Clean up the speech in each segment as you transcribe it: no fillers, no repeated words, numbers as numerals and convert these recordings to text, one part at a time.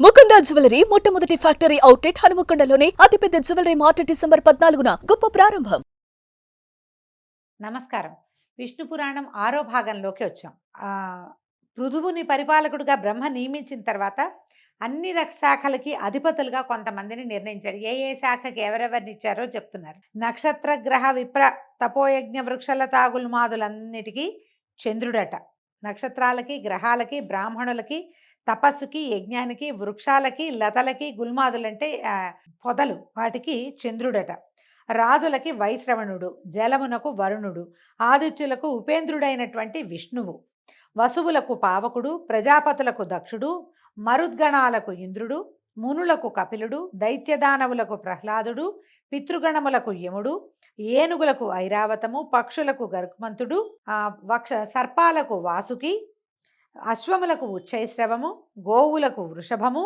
Mukunda jewellery మొట్టమొదటి factory outlet హనుమకొండలోనే అతిపెద్ద jewellery mart December 14న గొప్ప ప్రారంభం. నమస్కారం. విష్ణు పురాణం 6వ భాగంలోకి వచ్చాం. పృథువుని పరిపాలకుడిగా బ్రహ్మ నియమించిన తర్వాత అన్ని శాఖలకి అధిపతులుగా కొంతమందిని నిర్ణయించాడు. ఏ ఏ శాఖకి ఎవరెవరిని ఇచ్చారో చెప్తున్నారు. నక్షత్ర గ్రహ విప్ర తపోయజ్ఞ వృక్షలతాగుల్మాదులన్నిటికీ చంద్రుడట. నక్షత్రాలకి, గ్రహాలకి, బ్రాహ్మణులకి, తపస్సుకి, యజ్ఞానికి, వృక్షాలకి, లతలకి, గుల్మాదులంటే పొదలు, వాటికి చంద్రుడట. రాజులకి వైశ్రవణుడు, జలమునకు వరుణుడు, ఆదిత్యులకు ఉపేంద్రుడైనటువంటి విష్ణువు, వసువులకు పావకుడు, ప్రజాపతులకు దక్షుడు, మరుద్గణాలకు ఇంద్రుడు, మునులకు కపిలుడు, దైత్యదానవులకు ప్రహ్లాదుడు, పితృగణములకు యముడు, ఏనుగులకు ఐరావతము, పక్షులకు గరుత్మంతుడు, సర్పాలకు వాసుకి, అశ్వములకు ఉచ్చైశ్రవము, గోవులకు వృషభము,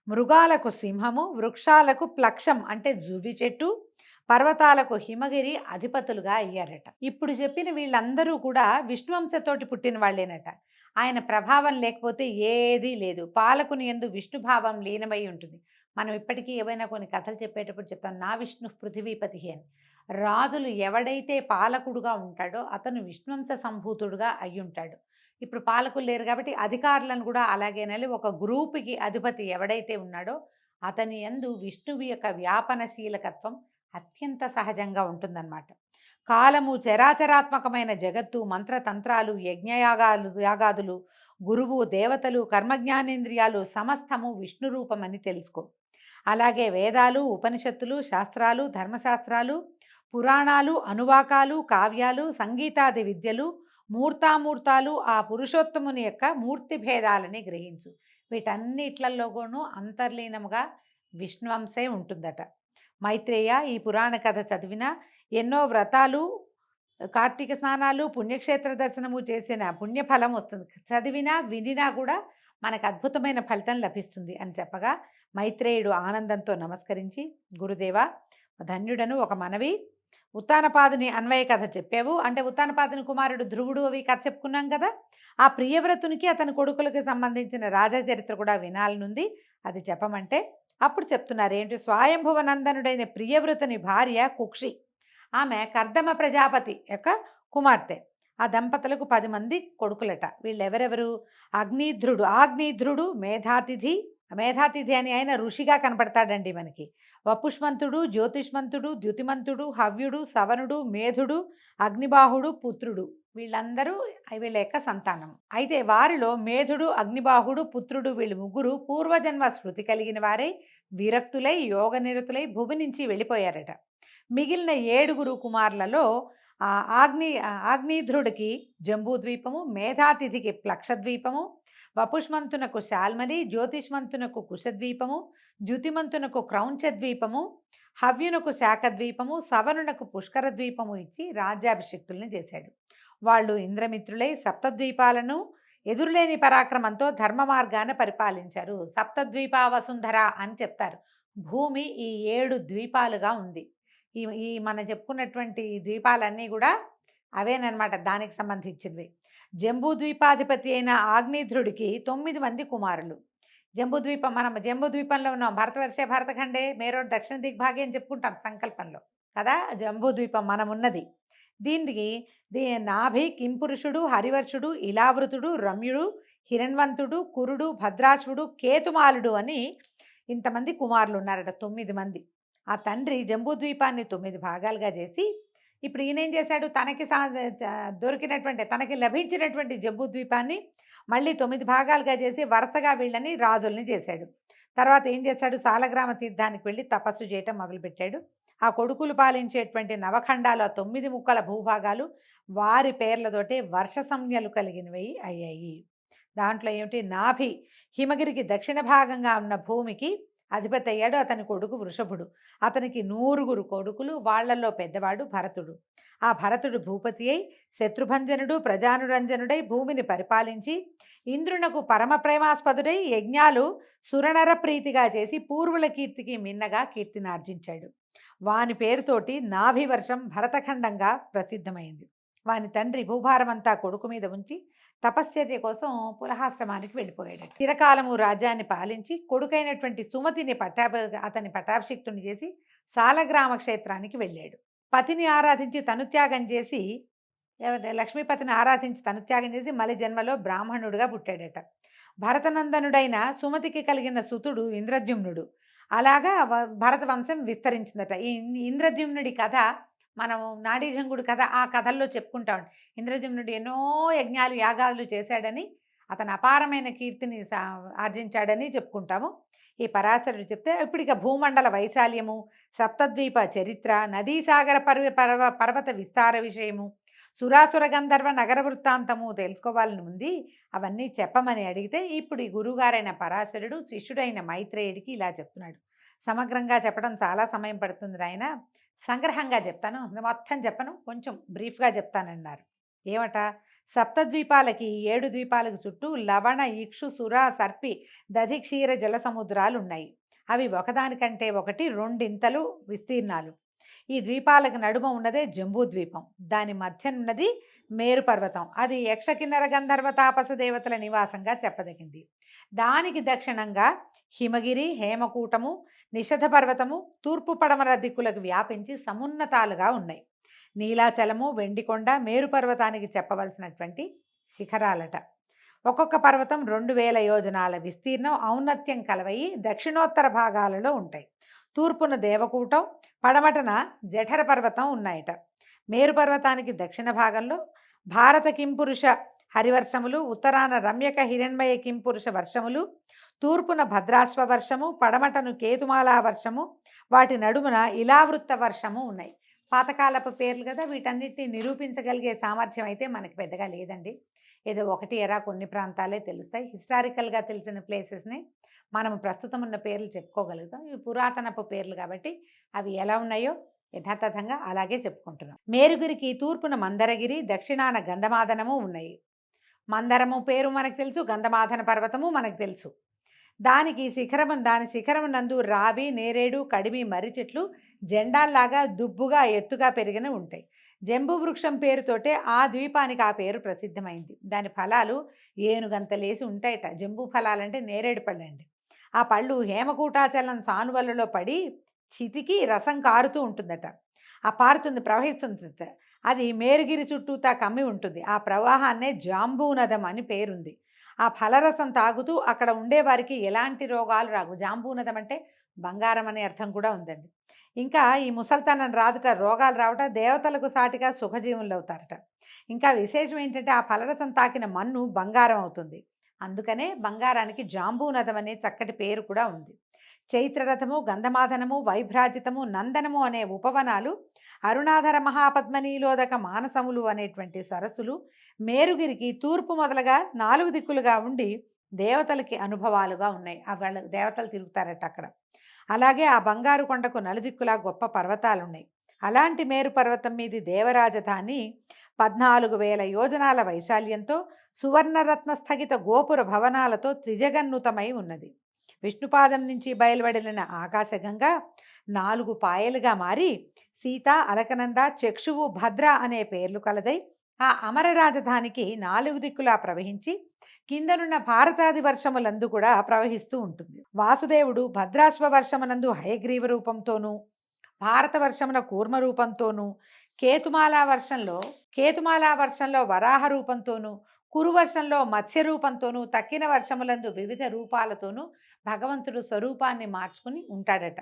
మృగాలకు సింహము, వృక్షాలకు ప్లక్షం అంటే జువి చెట్టు, పర్వతాలకు హిమగిరి అధిపతులుగా అయ్యారట. ఇప్పుడు చెప్పిన వీళ్ళందరూ కూడా విష్ణువంశతోటి పుట్టిన వాళ్ళేనట. ఆయన ప్రభావం లేకపోతే ఏదీ లేదు. పాలకుని యందు విష్ణుభావం లీనమై ఉంటుంది. మనం ఇప్పటికీ ఏవైనా కొన్ని కథలు చెప్పేటప్పుడు చెప్తాం, నా విష్ణు పృథివీపతి అని. రాజులు ఎవడైతే పాలకుడుగా ఉంటాడో అతను విష్ణువంశ సంభూతుడుగా అయి ఉంటాడు. ఇప్పుడు పాలకులు లేరు కాబట్టి అధికారులను కూడా అలాగేనని ఒక గ్రూపుకి అధిపతి ఎవడైతే ఉన్నాడో అతని యందు విష్ణువు యొక్క వ్యాపనశీలకత్వం అత్యంత సహజంగా ఉంటుందన్నమాట. కాలము, చరాచరాత్మకమైన జగత్తు, మంత్రతంత్రాలు, యాగాదులు, గురువు, దేవతలు, కర్మజ్ఞానేంద్రియాలు సమస్తము విష్ణు రూపమని తెలుసుకో. అలాగే వేదాలు, ఉపనిషత్తులు, శాస్త్రాలు, ధర్మశాస్త్రాలు, పురాణాలు, అనువాకాలు, కావ్యాలు, సంగీతాది విద్యలు, మూర్తామూర్తాలు ఆ పురుషోత్తముని యొక్క మూర్తి భేదాలని గ్రహించు. వీటన్నిట్లలోనూ అంతర్లీనముగా విష్ణువంశే ఉంటుందట. మైత్రేయ, ఈ పురాణ కథ చదివినా, ఎన్నో వ్రతాలు, కార్తీక స్నానాలు, పుణ్యక్షేత్ర దర్శనము చేసిన పుణ్యఫలం వస్తుంది. చదివినా వినినా కూడా మనకు అద్భుతమైన ఫలితం లభిస్తుంది అని చెప్పగా మైత్రేయుడు ఆనందంతో నమస్కరించి, గురుదేవ ధన్యుడను, ఒక మనవి. ఉత్తానపాదుని అన్వయ కథ చెప్పావు అంటే ఉత్తానపాదుని కుమారుడు ధ్రువుడు అవి కథ చెప్పుకున్నాం కదా. ఆ ప్రియవ్రతునికి అతని కొడుకులకి సంబంధించిన రాజా చరిత్ర కూడా వినాలనుంది, అది చెప్పమంటే అప్పుడు చెప్తున్నారు ఏంటి. స్వయంభువనందనుడైన ప్రియవ్రతుని భార్య కుక్షి, ఆమె కర్దమ ప్రజాపతి యొక్క కుమార్తె. ఆ దంపతులకు 10 మంది కొడుకులట. వీళ్ళెవరెవరు? ఆగ్నేధ్రుడు, మేధాతిథి అని ఆయన ఋషిగా కనపడతాడండి మనకి. వపుష్మంతుడు, జ్యోతిష్మంతుడు, ద్యుతిమంతుడు, హవ్యుడు, సవనుడు, మేధుడు, అగ్నిబాహుడు, పుత్రుడు, వీళ్ళందరూ వీళ్ళ యొక్క సంతానం. అయితే వారిలో మేధుడు, అగ్నిబాహుడు, పుత్రుడు వీళ్ళు ముగ్గురు పూర్వజన్మ స్మృతి కలిగిన వారై విరక్తులై యోగనిరతులై భూమి నుంచి వెళ్ళిపోయారట. మిగిలిన 7 కుమారులలో ఆగ్నేధ్రుడికి జంబూద్వీపము, మేధాతిథికి ప్లక్షద్వీపము, వపుష్మంతునకు శాల్మలి, జ్యోతిష్మంతునకు కుశద్వీపము, ద్యుతిమంతునకు క్రౌంచద్వీపము, హవ్యునకు శాఖద్వీపము, సవనునకు పుష్కర ద్వీపము ఇచ్చి రాజ్యాభిషిక్తుల్ని చేశాడు. వాళ్ళు ఇంద్రమిత్రులై సప్తద్వీపాలను ఎదురులేని పరాక్రమంతో ధర్మ మార్గాన పరిపాలించారు. సప్తద్వీపా వసుంధర అని చెప్తారు. భూమి ఈ 7 ద్వీపాలుగా ఉంది. ఈ మనం చెప్పుకున్నటువంటి ద్వీపాలన్నీ కూడా అవేనమాట, దానికి సంబంధించినవి. జంబూద్వీపాధిపతి అయిన ఆగ్నేధ్రుడికి 9 మంది కుమారులు. మనం జంబూద్వీపంలో ఉన్నాం. భరతవర్ష భరతఖండే మేరో దక్షిణ దిగ్భాగే అని చెప్పుకుంటాం సంకల్పంలో కదా. జంబూద్వీపం మనం ఉన్నది. దీనికి నాభి, కింపురుషుడు, హరివర్షుడు, ఇలావృతుడు, రమ్యుడు, హిరణ్వంతుడు, కురుడు, భద్రాశ్వుడు, కేతుమాలుడు అని ఇంతమంది కుమారులు ఉన్నారట. 9 మంది. ఆ తండ్రి జంబూద్వీపాన్ని 9 భాగాలుగా చేసి ఇప్పుడు ఈయనేం చేశాడు, తనకి లభించినటువంటి జంబూద్వీపాన్ని మళ్ళీ 9 భాగాలుగా చేసి వరుసగా వీళ్ళని రాజుల్ని చేశాడు. తర్వాత ఏం చేశాడు, సాలగ్రామ తీర్థానికి వెళ్ళి తపస్సు చేయటం మొదలుపెట్టాడు. ఆ కొడుకులు పాలించేటువంటి నవఖండాలు, 9 ముక్కల భూభాగాలు వారి పేర్లతోటే వర్ష సంజ్ఞలు కలిగినవి అయ్యాయి. దాంట్లో ఏమిటి, నాభి హిమగిరికి దక్షిణ భాగంగా ఉన్న భూమికి అధిపతి అయ్యాడు. అతని కొడుకు వృషభుడు. అతనికి 100 కొడుకులు, వాళ్లలో పెద్దవాడు భరతుడు. ఆ భరతుడు భూపతి అయి శత్రుభంజనుడు, ప్రజానురంజనుడై భూమిని పరిపాలించి ఇంద్రునకు పరమ ప్రేమాస్పదుడై యజ్ఞాలు సురనర ప్రీతిగా చేసి పూర్వుల కీర్తికి మిన్నగా కీర్తినార్జించాడు. వాని పేరుతోటి నాభివర్షం భరతఖండంగా ప్రసిద్ధమైంది. వాని తండ్రి భూభారమంతా కొడుకు మీద ఉంచి తపశ్చర్య కోసం పులహాశ్రమానికి వెళ్ళిపోయాడు. చిరకాలము రాజ్యాన్ని పాలించి కొడుకైనటువంటి సుమతిని అతని పట్టాభిషిక్తుని చేసి సాలగ్రామ క్షేత్రానికి వెళ్ళాడు. పతిని ఆరాధించి తనుత్యాగం చేసి లక్ష్మీపతిని ఆరాధించి తనుత్యాగం చేసి మలి జన్మలో బ్రాహ్మణుడుగా పుట్టాడట. భరతనందనుడైన సుమతికి కలిగిన సుతుడు ఇంద్రద్యుమ్నుడు. అలాగా భరత వంశం విస్తరించిందట. ఈ ఇంద్రద్యుమ్నుడి కథ మనం నాడీజంగుడు కథ ఆ కథల్లో చెప్పుకుంటాం. ఇంద్రద్యుమ్నుడు ఎన్నో యజ్ఞాలు యాగాలు చేశాడని, అతను అపారమైన కీర్తిని ఆర్జించాడని చెప్పుకుంటాము. ఈ పరాశరుడు చెప్తే ఇప్పుడు ఇక భూమండల వైశాల్యము, సప్తద్వీప చరిత్ర, నదీసాగర పర్వత విస్తార విషయము, సురాసుర గంధర్వ నగర వృత్తాంతము తెలుసుకోవాలని ఉంది. అవన్నీ చెప్పమని అడిగితే ఇప్పుడు ఈ గురువుగారైన పరాశరుడు శిష్యుడైన మైత్రేయుడికి ఇలా చెప్తున్నాడు. సమగ్రంగా చెప్పడం చాలా సమయం పడుతుంది ఆయన, సంగ్రహంగా చెప్తాను, మొత్తం చెప్పను, కొంచెం బ్రీఫ్గా చెప్తానన్నారు. ఏమట, సప్తద్వీపాలకి 7 ద్వీపాలకు చుట్టూ లవణ, ఇక్షు, సుర, సర్పి, దధి, క్షీర జల సముద్రాలు ఉన్నాయి. అవి ఒకదానికంటే ఒకటి 2 ఇంతలు విస్తీర్ణాలు. ఈ ద్వీపాలకు నడుమ ఉన్నదే జంబూద్వీపం. దాని మధ్యనున్నది మేరు పర్వతం. అది యక్ష కిన్నర గంధర్వ తాపస దేవతల నివాసంగా చెప్పదగింది. దానికి దక్షిణంగా హిమగిరి, హేమకూటము, నిషధ పర్వతము తూర్పు పడమర దిక్కులకు వ్యాపించి సమున్నతాలుగా ఉన్నాయి. నీలాచలము, వెండికొండ, మేరు పర్వతానికి చెప్పవలసినటువంటి శిఖరాలట. ఒక్కొక్క పర్వతం 2000 యోజనాల విస్తీర్ణం, ఔన్నత్యం కలవయి దక్షిణోత్తర భాగాలలో ఉంటాయి. తూర్పున దేవకూటం, పడమటన జఠర పర్వతం ఉన్నాయట. మేరు పర్వతానికి దక్షిణ భాగంలో భారత కింపురుష హరివర్షములు, ఉత్తరాన రమ్యక హిరణ్మయ కింపురుష వర్షములు, తూర్పున భద్రాశ్వ వర్షము, పడమటను కేతుమాలా వర్షము, వాటి నడుమున ఇలావృత్త వర్షము ఉన్నాయి. పాతకాలపు పేర్లు కదా, వీటన్నిటిని నిరూపించగలిగే సామర్థ్యం అయితే మనకి పెద్దగా లేదండి. ఏదో ఒకటి ఎరా కొన్ని ప్రాంతాలే తెలుస్తాయి. హిస్టారికల్గా తెలిసిన ప్లేసెస్ని మనం ప్రస్తుతం ఉన్న పేర్లు చెప్పుకోగలుగుతాం. ఇవి పురాతనపు పేర్లు కాబట్టి అవి ఎలా ఉన్నాయో యథాతథంగా అలాగే చెప్పుకుంటున్నాం. మేరుగిరికి తూర్పున మందరగిరి, దక్షిణాన గంధమాదనము ఉన్నాయి. మందరము పేరు మనకు తెలుసు, గంధమాదన పర్వతము మనకు తెలుసు. దాని శిఖరము నందు రావి, నేరేడు, కడిమి, మర్రి చెట్లు జెండాల్లాగా దుబ్బుగా ఎత్తుగా పెరిగిన ఉంటాయి. జంబు వృక్షం పేరుతోటే ఆ ద్వీపానికి ఆ పేరు ప్రసిద్ధమైంది. దాని ఫలాలు ఏనుగంతలేసి ఉంటాయట. జంబు ఫలాలంటే నేరేడు పళ్ళు అండి. ఆ పళ్ళు హేమకూటాచలం సానువలలో పడి చితికి రసం కారుతూ ఉంటుందట. ఆ ప్రవహిస్తుంది. అది మేరుగిరి చుట్టూతా కమ్మి ఉంటుంది. ఆ ప్రవాహాన్నే జాంబూనదం అని పేరుంది. ఆ ఫలరసం తాగుతూ అక్కడ ఉండేవారికి ఎలాంటి రోగాలు రావు. జాంబూనదం అంటే బంగారం అనే అర్థం కూడా ఉందండి. ఇంకా ఈ ముసల్తనం రాదుట, రోగాలు రావట, దేవతలకు సాటిగా సుఖజీవులు అవుతారట. ఇంకా విశేషం ఏంటంటే ఆ ఫలరసం తాకిన మన్ను బంగారం అవుతుంది. అందుకనే బంగారానికి జాంబూనదం అనే చక్కటి పేరు కూడా ఉంది. చైత్రరథము, గంధమాదనము, వైభ్రాజితము, నందనము అనే ఉపవనాలు, అరుణాధర మహాపద్మనీలోదక మానసములు అనేటువంటి సరస్సులు మేరుగిరికి తూర్పు మొదలుగా 4 దిక్కులుగా ఉండి దేవతలకి అనుభవాలుగా ఉన్నాయి. వాళ్ళ దేవతలు తిరుగుతారట అక్కడ. అలాగే ఆ బంగారు కొండకు నలుదిక్కులా గొప్ప పర్వతాలున్నాయి. అలాంటి మేరు పర్వతం మీది దేవరాజధాని 14,000 యోజనాల వైశాల్యంతో సువర్ణరత్న స్థగిత గోపుర భవనాలతో త్రిజగన్నుతమై ఉన్నది. విష్ణుపాదం నుంచి బయలువెడలిన ఆకాశగంగా 4 పాయలుగా మారి సీత, అలకనంద, చక్షువు, భద్ర అనే పేర్లు కలదై ఆ అమర రాజధానికి 4 దిక్కులా ప్రవహించి కిందనున్న భారతాది వర్షములందు కూడా ప్రవహిస్తూ ఉంటుంది. వాసుదేవుడు భద్రాశ్వ వర్షమునందు హయగ్రీవ రూపంతోనూ, భారత వర్షమున కూర్మ రూపంతోనూ, కేతుమాలా వర్షంలో వరాహ రూపంతోనూ, కురువర్షంలో మత్స్య రూపంతోనూ, తక్కిన వర్షములందు వివిధ రూపాలతోనూ భగవంతుడు స్వరూపాన్ని మార్చుకుని ఉంటాడట.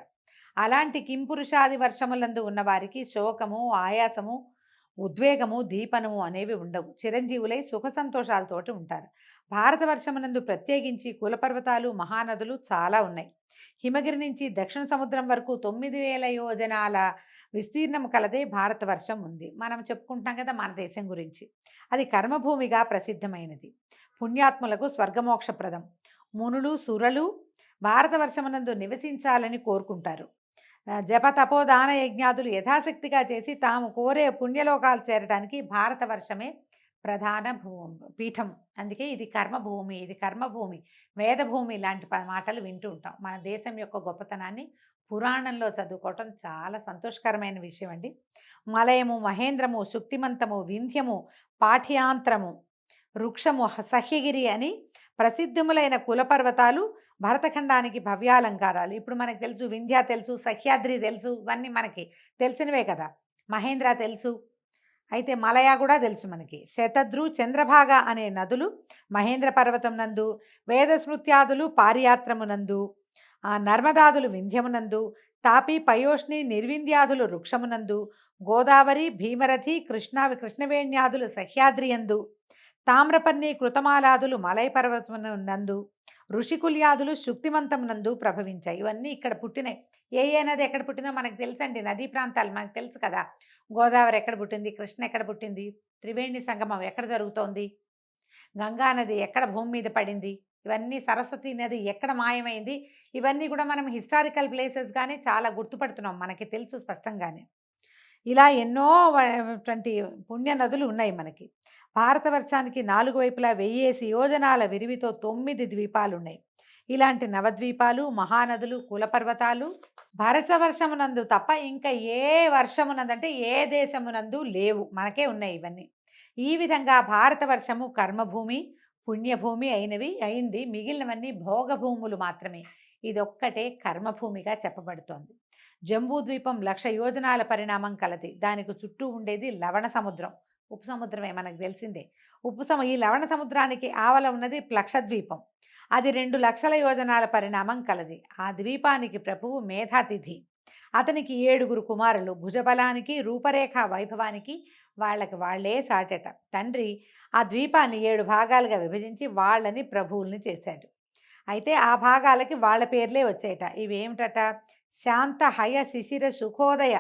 అలాంటి కింపురుషాది వర్షములందు ఉన్నవారికి శోకము, ఆయాసము, ఉద్వేగము, దీపనము అనేవి ఉండవు. చిరంజీవులై సుఖ సంతోషాలతోటి ఉంటారు. భారతవర్షమునందు ప్రత్యేకించి కులపర్వతాలు, మహానదులు చాలా ఉన్నాయి. హిమగిరి నుంచి దక్షిణ సముద్రం వరకు 9,000 యోజనాల విస్తీర్ణం కలదే భారతవర్షం ఉంది. మనం చెప్పుకుంటాం కదా మన దేశం గురించి. అది కర్మభూమిగా ప్రసిద్ధమైనది. పుణ్యాత్ములకు స్వర్గమోక్షప్రదం. మునులు, సురలు భారతవర్షమునందు నివసించాలని కోరుకుంటారు. జప తపోదాన యజ్ఞాదులు యథాశక్తిగా చేసి తాము కోరే పుణ్యలోకాలు చేరడానికి భారతవర్షమే ప్రధాన పీఠం. అందుకే ఇది కర్మభూమి, ఇది కర్మభూమి, వేదభూమి లాంటి మాటలు వింటూ ఉంటాం. మన దేశం యొక్క గొప్పతనాన్ని పురాణంలో చదువుకోవటం చాలా సంతోషకరమైన విషయం అండి. మలయము, మహేంద్రము, శుక్తిమంతము, వింధ్యము, పాఠ్యాంత్రము, వృక్షము, సహ్యగిరి అని ప్రసిద్ధములైన కులపర్వతాలు భరతఖండానికి భవ్యాలంకారాలు. ఇప్పుడు మనకు తెలుసు వింధ్య తెలుసు, సహ్యాద్రి తెలుసు, ఇవన్నీ మనకి తెలిసినవే కదా. మహేంద్ర తెలుసు, అయితే మలయ కూడా తెలుసు మనకి. శతద్రు, చంద్రభాగ అనే నదులు మహేంద్ర పర్వతం నందు, వేదస్మృత్యాదులు పారియాత్రమునందు, నర్మదాదులు వింధ్యమునందు, తాపి, పయోష్ణి, నిర్వింధ్యాదులు వృక్షమునందు, గోదావరి, భీమరథి, కృష్ణవేణ్యాదులు సహ్యాద్రియందు, తామ్రపర్ణి, కృతమాలాదులు మలయ పర్వతమునందు, ఋషికుల్యాదులు శుక్తిమంతమునందు ప్రభవించాయి. ఇవన్నీ ఇక్కడ పుట్టినాయి. ఏ నది ఎక్కడ పుట్టిందో మనకు తెలుసండి. నదీ ప్రాంతాలు మనకు తెలుసు కదా. గోదావరి ఎక్కడ పుట్టింది, కృష్ణ ఎక్కడ పుట్టింది, త్రివేణి సంగమం ఎక్కడ జరుగుతోంది, గంగా నది ఎక్కడ భూమి మీద పడింది, ఇవన్నీ సరస్వతి నది ఎక్కడ మాయమైంది, ఇవన్నీ కూడా మనం హిస్టారికల్ ప్లేసెస్ కానీ చాలా గుర్తుపడుతున్నాం, మనకి తెలుసు స్పష్టంగానే. ఇలా ఎన్నో పుణ్య నదులు ఉన్నాయి మనకి. భారతవర్షానికి 4 వైపులా 1000 యోజనాల విరివితో 9 ద్వీపాలు ఉన్నాయి. ఇలాంటి నవద్వీపాలు, మహానదులు, కులపర్వతాలు భారతవర్షమునందు తప్ప ఇంకా ఏ వర్షమునందు అంటే ఏ దేశమునందు లేవు, మనకే ఉన్నాయి ఇవన్నీ. ఈ విధంగా భారతవర్షము కర్మభూమి, పుణ్యభూమి అయింది. మిగిలినవన్నీ భోగభూములు మాత్రమే. ఇదొక్కటే కర్మభూమిగా చెప్పబడుతోంది. జంబూద్వీపం 1,00,000 యోజనాల పరిణామం కలది. దానికి చుట్టూ ఉండేది లవణ సముద్రం, ఉప్పు సముద్రమే మనకు తెలిసిందే. ఈ లవణ సముద్రానికి ఆవల ఉన్నది ప్లక్షద్వీపం. అది 2,00,000 యోజనాల పరిణామం కలది. ఆ ద్వీపానికి ప్రభువు మేధాతిథి. అతనికి 7 కుమారులు. భుజబలానికి, రూపరేఖ వైభవానికి వాళ్ళే సాటెట. తండ్రి ఆ ద్వీపాన్ని 7 భాగాలుగా విభజించి వాళ్ళని ప్రభువుల్ని చేశాడు. అయితే ఆ భాగాలకి వాళ్ళ పేర్లే వచ్చాయట. ఇవేమిటట? శాంత, హయ, శిశిర, సుఖోదయ,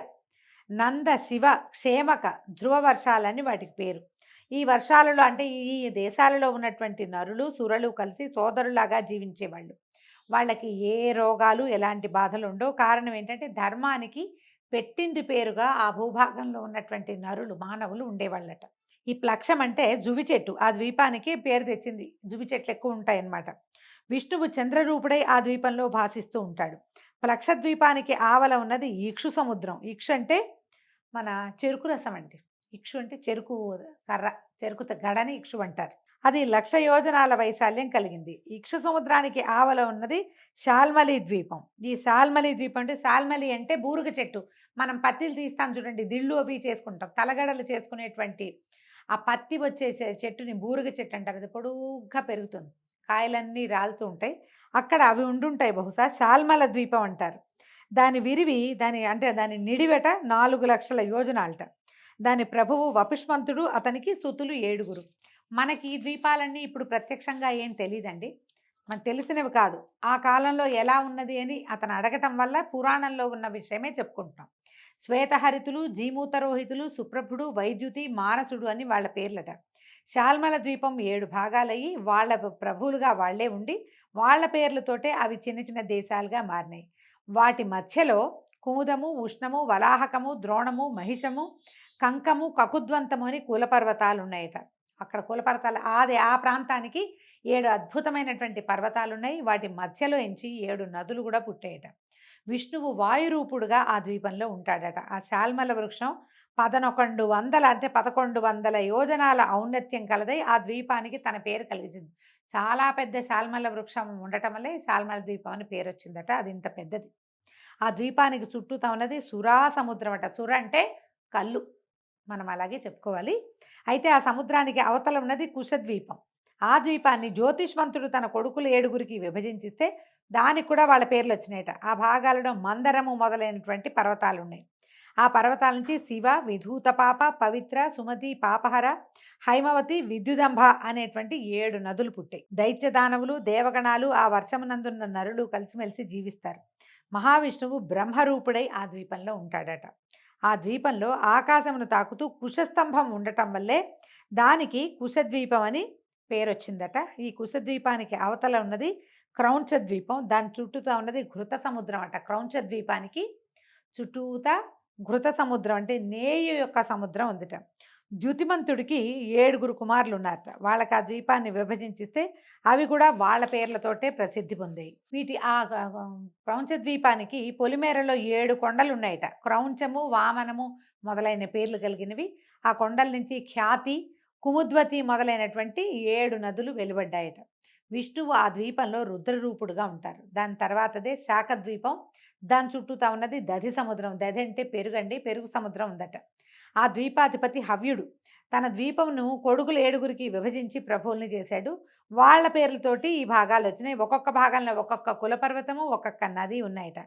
నంద, శివ, క్షేమక, ధ్రువ వర్షాలని వాటికి పేరు. ఈ వర్షాలలో అంటే ఈ దేశాలలో ఉన్నటువంటి నరులు, సురలు కలిసి సోదరులాగా జీవించేవాళ్ళు. వాళ్ళకి ఏ రోగాలు, ఎలాంటి బాధలు ఉండవు. కారణం ఏంటంటే ధర్మానికి పెట్టింది పేరుగా ఆ భూభాగంలో ఉన్నటువంటి నరులు, మానవులు ఉండేవాళ్ళట. ఈ ప్లక్షం అంటే జువి చెట్టు, ఆ ద్వీపానికి పేరు తెచ్చింది. జువి చెట్లు ఎక్కువ ఉంటాయన్నమాట. విష్ణువు చంద్రరూపుడై ఆ ద్వీపంలో భాసిస్తూ ఉంటాడు. ప్లక్షద్వీపానికి ఆవల ఉన్నది ఇక్షు సముద్రం. ఇక్షు అంటే మన చెరుకు రసం అండి. ఇక్షు అంటే చెరుకు కర్ర, చెరుకు గడని ఇక్షు అంటారు. అది 1,00,000 యోజనాల వైశాల్యం కలిగింది. ఇక్షు సముద్రానికి ఆవల ఉన్నది శాల్మలి ద్వీపం. ఈ శాల్మలి ద్వీపం అంటే, శాల్మలి అంటే బూరుగ చెట్టు. మనం పత్తిలు తీస్తాం చూడండి, దిళ్ళు అవి చేసుకుంటాం, తలగడలు చేసుకునేటువంటి ఆ పత్తి వచ్చే చెట్టుని బూరుగ చెట్టు అంటారు. అది పొడుగ్గా పెరుగుతుంది, కాయలన్నీ రాలుతూ ఉంటాయి. అక్కడ అవి ఉండుంటాయి, బహుశా శాల్మల ద్వీపం అంటారు. దాని విరివి, దాని నిడివెట 4,00,000 యోజనాలట. దాని ప్రభువు వపుష్మంతుడు, అతనికి సుతులు 7. మనకి ఈ ద్వీపాలన్నీ ఇప్పుడు ప్రత్యక్షంగా ఏం తెలియదండి, మనకు తెలిసినవి కాదు. ఆ కాలంలో ఎలా ఉన్నది అని అతను అడగటం వల్ల పురాణంలో ఉన్న విషయమే చెప్పుకుంటున్నాం. శ్వేతహరితులు, జీమూతరోహితులు, సుప్రభుడు, వైద్యుతి, మానసుడు అని వాళ్ళ పేర్లట. శాల్మల ద్వీపం 7 భాగాలయ్యి వాళ్ళ ప్రభువులుగా వాళ్లే ఉండి వాళ్ళ పేర్లతోటే అవి చిన్న చిన్న దేశాలుగా మారినాయి. వాటి మధ్యలో కుముదము, ఉష్ణము, వలాహకము, ద్రోణము, మహిషము, కంకము, కకుద్వంతము అని కులపర్వతాలు ఉన్నాయట. అక్కడ కులపర్వతాలు ఆ ప్రాంతానికి 7 అద్భుతమైనటువంటి పర్వతాలు ఉన్నాయి. వాటి మధ్యలో ఎంచి 7 నదులు కూడా పుట్టాయట. విష్ణువు వాయురూపుడుగా ఆ ద్వీపంలో ఉంటాడట. ఆ శాల్మల వృక్షం 1100 యోజనాల ఔన్నత్యం కలదై ఆ ద్వీపానికి తన పేరు కలిగింది. చాలా పెద్ద శాల్మల వృక్షం ఉండటం వల్లే శాల్మల ద్వీపం అని పేరు వచ్చిందట. అది ఇంత పెద్దది. ఆ ద్వీపానికి చుట్టూతా ఉన్నది సురా సముద్రం అట. సుర అంటే కళ్ళు, మనం అలాగే చెప్పుకోవాలి. అయితే ఆ సముద్రానికి అవతల ఉన్నది కుశద్వీపం. ఆ ద్వీపాన్ని జ్యోతిష్మంతుడు తన కొడుకులు 7 విభజించిస్తే దానికి కూడా వాళ్ళ పేర్లు వచ్చినాయట. ఆ భాగాలలో మందరము మొదలైనటువంటి పర్వతాలు ఉన్నాయి. ఆ పర్వతాల నుంచి శివ, విధూతపాప, పవిత్ర, సుమతి, పాపహర, హైమవతి, విద్యుదంభ అనేటువంటి 7 నదులు పుట్టాయి. దైత్యదానవులు, దేవగణాలు, ఆ వర్షమునందున్న నరులు కలిసిమెలిసి జీవిస్తారు. మహావిష్ణువు బ్రహ్మరూపుడై ఆ ద్వీపంలో ఉంటాడట. ఆ ద్వీపంలో ఆకాశమును తాకుతూ కుశస్తంభం ఉండటం వల్లే దానికి కుశద్వీపం అని పేరొచ్చిందట. ఈ కుశద్వీపానికి అవతల ఉన్నది క్రౌంచ ద్వీపం. దాని చుట్టూతా ఉన్నది ఘృత సముద్రం అట. క్రౌంచ ద్వీపానికి చుట్టూతా ఘృత సముద్రం అంటే నేయు యొక్క సముద్రం ఉందిట. ద్యుతిమంతుడికి 7 కుమారులు ఉన్నారట. వాళ్ళకి ఆ ద్వీపాన్ని విభజించిస్తే అవి కూడా వాళ్ళ పేర్లతోటే ప్రసిద్ధి పొందాయి. వీటి ఆ క్రౌంచ ద్వీపానికి పొలిమేరలో 7 కొండలు ఉన్నాయట. క్రౌంచము, వామనము మొదలైన పేర్లు కలిగినవి. ఆ కొండల నుంచి ఖ్యాతి, కుముద్వతి మొదలైనటువంటి 7 నదులు వెలువడ్డాయట. విష్ణువు ఆ ద్వీపంలో రుద్రరూపుడుగా ఉంటారు. దాని తర్వాతదే శాఖ ద్వీపం. దాని చుట్టూతా ఉన్నది దధి సముద్రం. దధి అంటే పెరుగండి, పెరుగు సముద్రం ఉందట. ఆ ద్వీపాధిపతి హవ్యుడు తన ద్వీపమును కొడుకులు 7గురికి విభజించి ప్రభువుల్ని చేశాడు. వాళ్ళ పేర్లతోటి ఈ భాగాలు వచ్చినాయి. ఒక్కొక్క భాగంలో ఒక్కొక్క కులపర్వతము, ఒక్కొక్క నది ఉన్నాయట.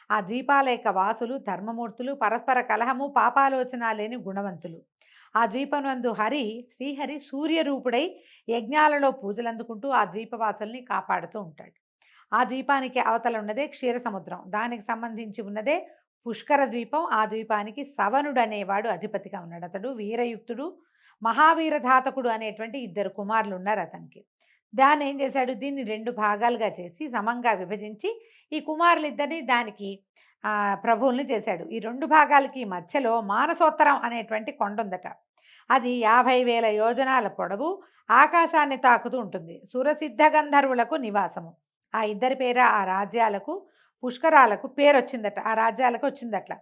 ఆ ద్వీపాల యొక్క వాసులు ధర్మమూర్తులు, పరస్పర కలహము, పాపాలోచన లేని గుణవంతులు. ఆ ద్వీపనందు శ్రీహరి సూర్యరూపుడై యజ్ఞాలలో పూజలు అందుకుంటూ ఆ ద్వీపవాసుల్ని కాపాడుతూ ఉంటాడు. ఆ ద్వీపానికి అవతల ఉన్నదే క్షీర సముద్రం. దానికి సంబంధించి ఉన్నదే పుష్కర ద్వీపం. ఆ ద్వీపానికి సవనుడు అనేవాడు అధిపతిగా ఉన్నాడు. అతడు వీరయుక్తుడు, మహావీరధాతకుడు అనేటువంటి 2 కుమారులు ఉన్నారు అతనికి. దాన్ని ఏం చేశాడు, దీన్ని 2 భాగాలుగా చేసి సమంగా విభజించి ఈ కుమారులిద్దరిని దానికి ప్రభువుల్ని చేశాడు. ఈ 2 భాగాలకి మధ్యలో మానసోత్తరం అనేటువంటి కొండ ఉందట. అది 50,000 యోజనాల పొడవు, ఆకాశాన్ని తాకుతూ ఉంటుంది. సురసిద్ధ గంధర్వులకు నివాసము. ఆ ఇద్దరి పేర ఆ రాజ్యాలకు పుష్కరాలకు పేరు వచ్చిందట. ఆ రాజ్యాలకు వచ్చిందట్ల.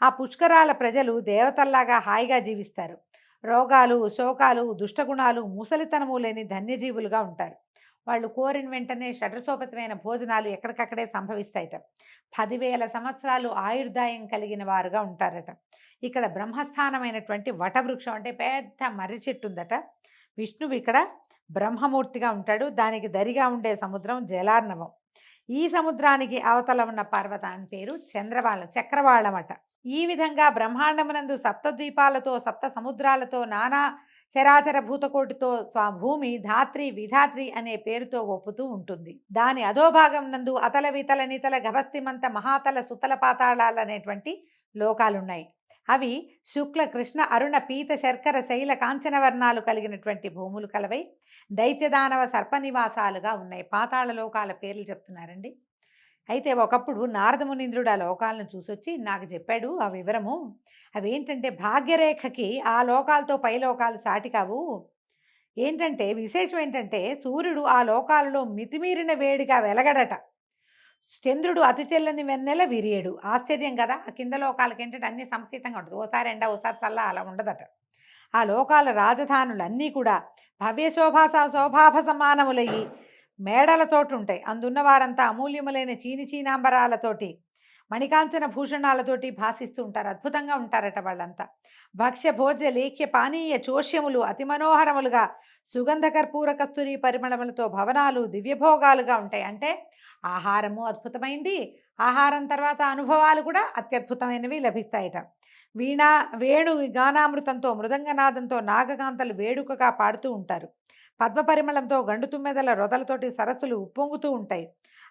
ఆ పుష్కరాల ప్రజలు దేవతల్లాగా హాయిగా జీవిస్తారు. రోగాలు, శోకాలు, దుష్టగుణాలు, ముసలితనము లేని ధన్యజీవులుగా ఉంటారు. వాళ్ళు కోరిన వెంటనే షడ్రసోపతమైన భోజనాలు ఎక్కడికక్కడే సంభవిస్తాయట. 10,000 సంవత్సరాలు ఆయుర్దాయం కలిగిన వారుగా ఉంటారట. ఇక్కడ బ్రహ్మస్థానమైనటువంటి వటవృక్షం అంటే పెద్ద మర్రి చెట్టు ఉందట. విష్ణువు ఇక్కడ బ్రహ్మమూర్తిగా ఉంటాడు. దానికి దరిగా ఉండే సముద్రం జలార్ణవం. ఈ సముద్రానికి అవతల ఉన్న పర్వతాన్ని పేరు చక్రవాళమట. ఈ విధంగా బ్రహ్మాండమునందు సప్తద్వీపాలతో, సప్త సముద్రాలతో, నానా చరాచర భూతకోటితో భూమి ధాత్రి, విధాత్రి అనే పేరుతో ఒప్పుతూ ఉంటుంది. దాని అధోభాగం నందు అతల, వితల, నితల, గభస్తిమంత, మహాతల, సుతల పాతాళాలు అనేటువంటి లోకాలున్నాయి. అవి శుక్ల, కృష్ణ, అరుణ, పీత, శర్కర, శైల, కాంచన వర్ణాలు కలిగినటువంటి భూములు కలవై దైత్యదానవ సర్పనివాసాలుగా ఉన్నాయి. పాతాళ లోకాల పేర్లు చెప్తున్నారండి. అయితే ఒకప్పుడు నారదమునీంద్రుడు ఆ లోకాలను చూసొచ్చి నాకు చెప్పాడు ఆ వివరము. అవేంటంటే భాగ్యరేఖకి ఆ లోకాలతో పై లోకాలు సాటి కావు. ఏంటంటే విశేషం ఏంటంటే సూర్యుడు ఆ లోకాలలో మితిమీరిన వేడిగా వెలగడట. చంద్రుడు అతి తెల్లని వెన్నెల విరియడు. ఆశ్చర్యం కదా. ఆ కింద లోకాలకి ఏంటంటే అన్ని సమశీతంగా ఉంటుంది. ఓసారి ఎండ, ఓసారి చల్ల, అలా ఉండదట. ఆ లోకాల రాజధానులన్నీ కూడా శోభాభ సమానములయ్యి మేడలతోటి ఉంటాయి. అందున్న వారంతా అమూల్యములైన చీనాంబరాలతోటి, మణికాంచన భూషణాలతోటి భాసిస్తూ ఉంటారు. అద్భుతంగా ఉంటారట వాళ్ళంతా. భక్ష్య భోజ్య లేఖ్య పానీయ చోష్యములు అతి మనోహరములుగా సుగంధ కర్పూర కస్తూరి పరిమళములతో భవనాలు దివ్యభోగాలుగా ఉంటాయి. అంటే ఆహారము అద్భుతమైంది, ఆహారం తర్వాత అనుభవాలు కూడా అత్యద్భుతమైనవి లభిస్తాయట. వేణు గానామృతంతో, మృదంగనాదంతో నాగకాంతలు వేడుకగా పాడుతూ ఉంటారు. పద్మపరిమళంతో, గండు తుమ్మెదల రొదలతోటి సరస్సులు ఉప్పొంగుతూ ఉంటాయి.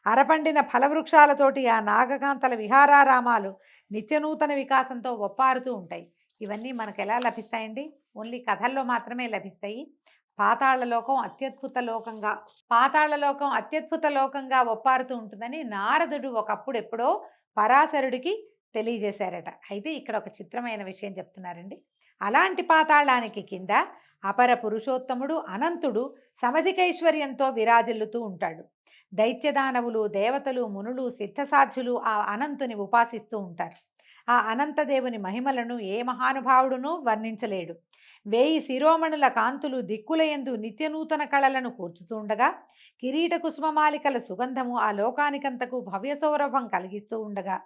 అరపండిన ఫలవృక్షాలతోటి ఆ నాగకాంతల విహారారామాలు నిత్యనూతన వికాసంతో ఒప్పారుతూ ఉంటాయి. ఇవన్నీ మనకు ఎలా లభిస్తాయండి? ఓన్లీ కథల్లో మాత్రమే లభిస్తాయి. పాతాళలోకం అత్యద్భుత లోకంగా ఒప్పారుతూ ఉంటుందని నారదుడు ఒకప్పుడు ఎప్పుడో పరాశరుడికి తెలియజేశారట. అయితే ఇక్కడ ఒక చిత్రమైన విషయం చెప్తున్నారండి. అలాంటి పాతాళానికి కింద అపర పురుషోత్తముడు అనంతుడు సమధికైశ్వర్యంతో విరాజిల్లుతూ ఉంటాడు. దైత్యదానవులు, దేవతలు, మునులు, సిద్ధసాధ్యులు ఆ అనంతుని ఉపాసిస్తూ ఉంటారు. ఆ అనంతదేవుని మహిమలను ఏ మహానుభావుడునూ వర్ణించలేడు. 1000 శిరోమణుల కాంతులు దిక్కులయందు నిత్యనూతన కళలను కూర్చుతూ ఉండగా, కిరీట కుసుమమాలికల సుగంధము ఆ లోకానికంతకు భవ్య సౌరభం కలిగిస్తూ ఉండగా,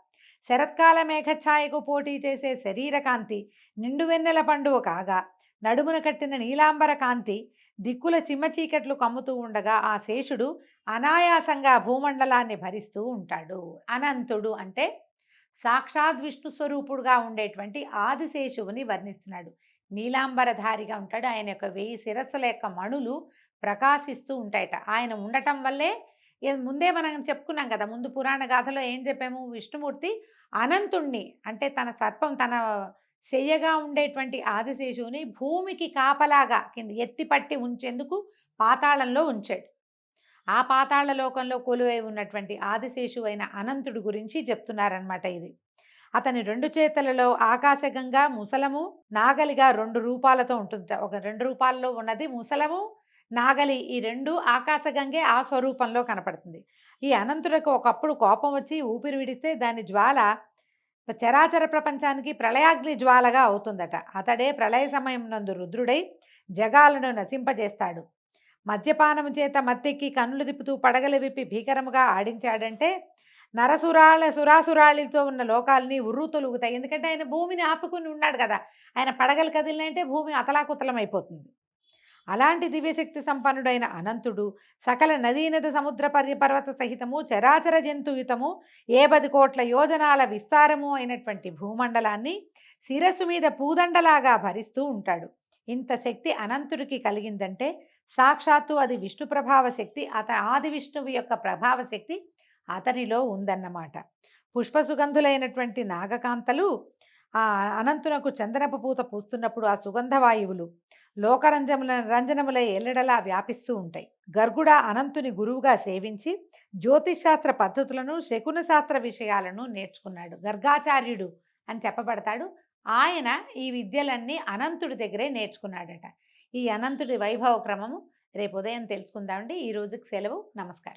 శరత్కాల మేఘఛాయకు పోటీ చేసే శరీరకాంతి నిండువెన్నెల పండువ కాగా, నడుమున కట్టిన నీలాంబర కాంతి దిక్కుల చిమ్మచీకట్లు కమ్ముతూ ఉండగా ఆ శేషుడు అనాయాసంగా భూమండలాన్ని భరిస్తూ ఉంటాడు. అనంతుడు అంటే సాక్షాత్ విష్ణు స్వరూపుడుగా ఉండేటువంటి ఆదిశేషువుని వర్ణిస్తున్నాడు. నీలాంబరధారిగా ఉంటాడు. ఆయన యొక్క 1000 శిరస్సుల యొక్క మణులు ప్రకాశిస్తూ ఉంటాయట. ఆయన ఉండటం వల్లే ముందే మనం చెప్పుకున్నాం కదా. ముందు పురాణ గాథలో ఏం చెప్పాము? విష్ణుమూర్తి అనంతుణ్ణి అంటే తన సర్పం, తన శయ్యగా ఉండేటువంటి ఆదిశేషువుని భూమికి కాపలాగా కింద ఎత్తిపట్టి ఉంచేందుకు పాతాళంలో ఉంచాడు. ఆ పాతాళ లోకంలో కొలువై ఉన్నటువంటి ఆదిశేషు అయిన అనంతుడి గురించి చెప్తున్నారనమాట. ఇది అతని 2 చేతులలో ఆకాశగంగా, ముసలము, నాగలిగా 2 రూపాలతో ఉంటుంది. ఒక 2 రూపాల్లో ఉన్నది ముసలము, నాగలి. ఈ 2 ఆకాశగంగే ఆ స్వరూపంలో కనపడుతుంది. ఈ అనంతుడికి ఒకప్పుడు కోపం వచ్చి ఊపిరి విడిస్తే దాని జ్వాల చరాచర ప్రపంచానికి ప్రళయాగ్ని జ్వాలగా అవుతుందట. అతడే ప్రళయ సమయం నందు రుద్రుడై జగాలను నశింపజేస్తాడు. మద్యపానము చేత మత్తెక్కి కన్నులు తిప్పుతూ పడగలు విప్పి భీకరముగా ఆడించాడంటే సురాసురాళితో ఉన్న లోకాలని ఉర్రు తొలుగుతాయి. ఎందుకంటే ఆయన భూమిని ఆపుకుని ఉన్నాడు కదా. ఆయన పడగలు కదిలినంటే భూమి అతలాకుతలమైపోతుంది. అలాంటి దివ్యశక్తి సంపన్నుడైన అనంతుడు సకల నదీనద సముద్ర పర్వత సహితము చరాచర జంతుయుతము 10 కోట్ల యోజనాల విస్తారము అయినటువంటి భూమండలాన్ని శిరస్సు మీద పూదండలాగా భరిస్తూ ఉంటాడు. ఇంత శక్తి అనంతుడికి కలిగిందంటే సాక్షాత్తు అది విష్ణు ప్రభావ శక్తి, ఆది విష్ణువు యొక్క ప్రభావ శక్తి అతనిలో ఉందన్నమాట. పుష్పసుగంధులైనటువంటి నాగకాంతలు ఆ అనంతునకు చందనపు పూత పూస్తున్నప్పుడు ఆ సుగంధవాయువులు రంజనములై ఎల్లడలా వ్యాపిస్తూ ఉంటాయి. గర్గుడ అనంతుని గురువుగా సేవించి జ్యోతిశాస్త్ర పద్ధతులను, శకున శాస్త్ర విషయాలను నేర్చుకున్నాడు. గర్గాచార్యుడు అని చెప్పబడతాడు. ఆయన ఈ విద్యలన్నీ అనంతుడి దగ్గరే నేర్చుకున్నాడట. ఈ అనంతుడి వైభవ క్రమము రేపు ఉదయం తెలుసుకుందామండి. ఈ రోజుకి సెలవు. నమస్కారం.